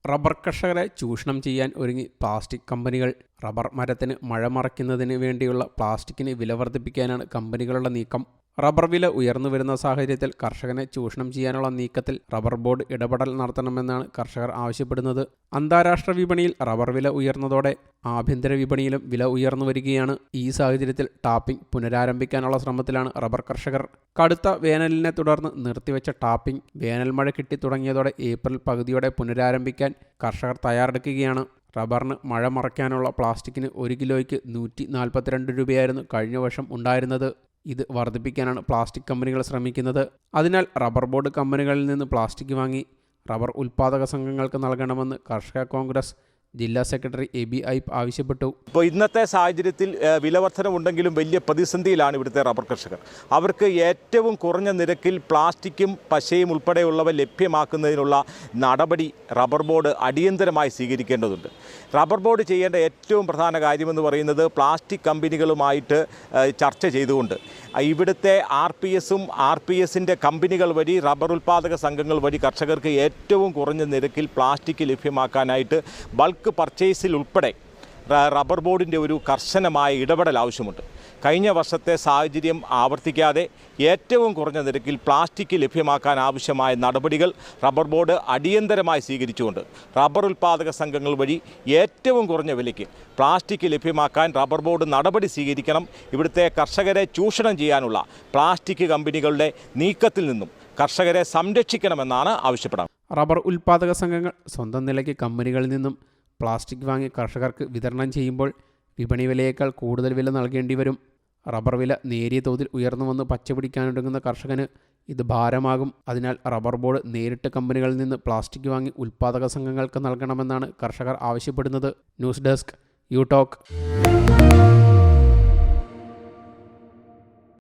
Rubber കർഷകരെ ചൂഷണം ചെയ്യാൻ ഒരുങ്ങി പ്ലാസ്റ്റിക് കമ്പനികൾ. റബ്ബർ മരത്തിന് മഴ മറയ്ക്കുന്നതിന് വേണ്ടിയുള്ള പ്ലാസ്റ്റിക്കിന് വില വർദ്ധിപ്പിക്കാനാണ് കമ്പനികളുടെ നീക്കം. റബ്ബർ വില ഉയർന്നു വരുന്ന സാഹചര്യത്തിൽ കർഷകനെ ചൂഷണം ചെയ്യാനുള്ള നീക്കത്തിൽ റബ്ബർ ബോർഡ് ഇടപെടൽ നടത്തണമെന്നാണ് കർഷകർ ആവശ്യപ്പെടുന്നത്. അന്താരാഷ്ട്ര വിപണിയിൽ റബ്ബർ വില ഉയർന്നതോടെ ആഭ്യന്തര വിപണിയിലും വില ഉയർന്നു വരികയാണ്. ഈ സാഹചര്യത്തിൽ ടാപ്പിംഗ് പുനരാരംഭിക്കാനുള്ള ശ്രമത്തിലാണ് റബ്ബർ കർഷകർ. കടുത്ത വേനലിനെ തുടർന്ന് നിർത്തിവെച്ച ടാപ്പിംഗ് വേനൽ മഴ കിട്ടിത്തുടങ്ങിയതോടെ ഏപ്രിൽ പകുതിയോടെ പുനരാരംഭിക്കാൻ കർഷകർ തയ്യാറെടുക്കുകയാണ്. റബ്ബറിന് മഴ മറയ്ക്കാനുള്ള പ്ലാസ്റ്റിക്കിന് 1 കിലോയ്ക്ക് 142 രൂപയായിരുന്നു കഴിഞ്ഞ വർഷം ഉണ്ടായിരുന്നത്. ഇത് വർദ്ധിപ്പിക്കാനാണ് പ്ലാസ്റ്റിക് കമ്പനികൾ ശ്രമിക്കുന്നത്. അതിനാൽ റബ്ബർ ബോർഡ് കമ്പനികളിൽ നിന്ന് പ്ലാസ്റ്റിക് വാങ്ങി റബ്ബർ ഉൽപ്പാദക സംഘങ്ങൾക്ക് നൽകണമെന്ന് കർഷക കോൺഗ്രസ് ജില്ലാ സെക്രട്ടറി എബി ഐപ്പ് ആവശ്യപ്പെട്ടു. ഇപ്പോൾ ഇന്നത്തെ സാഹചര്യത്തിൽ വിലവർധനവുണ്ടെങ്കിലും വലിയ പ്രതിസന്ധിയിലാണ് ഇവിടുത്തെ റബ്ബർ കർഷകർ. അവർക്ക് ഏറ്റവും കുറഞ്ഞ നിരക്കിൽ പ്ലാസ്റ്റിക്കും പശയും ഉൾപ്പെടെയുള്ളവ ലഭ്യമാക്കുന്നതിനുള്ള നടപടി റബ്ബർ ബോർഡ് അടിയന്തരമായി സ്വീകരിക്കേണ്ടതുണ്ട്. റബ്ബർ ബോർഡ് ചെയ്യേണ്ട ഏറ്റവും പ്രധാന കാര്യമെന്ന് പറയുന്നത് പ്ലാസ്റ്റിക് കമ്പനികളുമായിട്ട് ചർച്ച ചെയ്തുകൊണ്ട് ഇവിടുത്തെ RPSഉം RPSൻ്റെ കമ്പനികൾ വഴി റബ്ബർ ഉൽപ്പാദക സംഘങ്ങൾ വഴി കർഷകർക്ക് ഏറ്റവും കുറഞ്ഞ നിരക്കിൽ പ്ലാസ്റ്റിക് ലഭ്യമാക്കാനായിട്ട് ബൾക്ക് പർച്ചേസിൽ ഉൾപ്പെടെ റബ്ബർ ബോർഡിൻ്റെ ഒരു കർശനമായ ഇടപെടൽ ആവശ്യമുണ്ട്. കഴിഞ്ഞ വർഷത്തെ സാഹചര്യം ആവർത്തിക്കാതെ ഏറ്റവും കുറഞ്ഞ നിരക്കിൽ പ്ലാസ്റ്റിക് ലഭ്യമാക്കാൻ ആവശ്യമായ നടപടികൾ റബ്ബർ ബോർഡ് അടിയന്തരമായി സ്വീകരിച്ചുകൊണ്ട് റബ്ബർ ഉൽപ്പാദക സംഘങ്ങൾ വഴി ഏറ്റവും കുറഞ്ഞ വിലയ്ക്ക് പ്ലാസ്റ്റിക് ലഭ്യമാക്കാൻ റബ്ബർ ബോർഡ് നടപടി സ്വീകരിക്കണം. ഇവിടുത്തെ കർഷകരെ ചൂഷണം ചെയ്യാനുള്ള പ്ലാസ്റ്റിക് കമ്പനികളുടെ നീക്കത്തിൽ നിന്നും കർഷകരെ സംരക്ഷിക്കണമെന്നാണ് ആവശ്യപ്പെടുന്നത്. റബ്ബർ ഉൽപ്പാദക സംഘങ്ങൾ സ്വന്തം നിലയ്ക്ക് കമ്പനികളിൽ നിന്നും പ്ലാസ്റ്റിക് വാങ്ങി കർഷകർക്ക് വിതരണം ചെയ്യുമ്പോൾ വിപണി വിലയേക്കാൾ കൂടുതൽ വില നൽകേണ്ടി വരും. റബ്ബർ വില നേരിയ തോതിൽ ഉയർന്നുവന്ന് പച്ചപിടിക്കാനൊരുങ്ങുന്ന കർഷകന് ഇത് ഭാരമാകും. അതിനാൽ റബ്ബർ ബോർഡ് നേരിട്ട് കമ്പനികളിൽ നിന്ന് പ്ലാസ്റ്റിക് വാങ്ങി ഉൽപ്പാദക സംഘങ്ങൾക്ക് നൽകണമെന്നാണ് കർഷകർ ആവശ്യപ്പെടുന്നത്. News desk you talk.